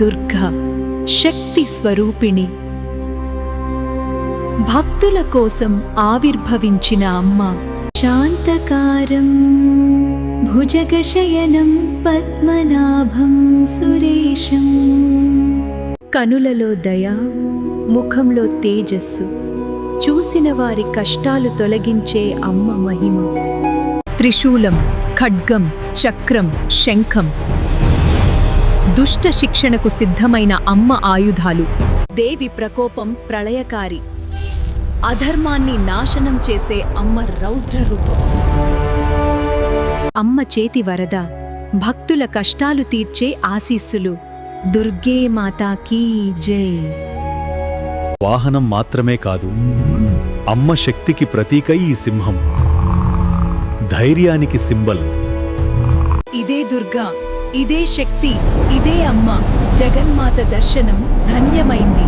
దుర్గా శక్తి స్వరూపిణి. భక్తుల కోసం ఆవిర్భవించిన అమ్మ. శాంతకారం భుజగశయనం పద్మనాభం సురేశం. కనులలో దయ, ముఖంలో తేజస్సు, చూసిన వారి కష్టాలు తొలగించే అమ్మ మహిమ. త్రిశూలం, ఖడ్గం, చక్రం, శంఖం, దుష్ట శిక్షణకు సిద్ధమైన అమ్మ ఆయుధాలు. దేవి ప్రకోపం ప్రళయకారి, అధర్మాన్ని నాశనం చేసే అమ్మ రౌద్ర రూపం. అమ్మ చేతి వరద, భక్తుల కష్టాలు తీర్చే ఆశీస్సులు. దుర్గే మాతాకీ జై. వాహనం మాత్రమే కాదు, అమ్మ శక్తికి ప్రతీక ఈ సింహం, ధైర్యానికి సింబల్. ఇదే దుర్గా, ఇదే శక్తి, ఇదే అమ్మ. జగన్మాత దర్శనం ధన్యమైంది.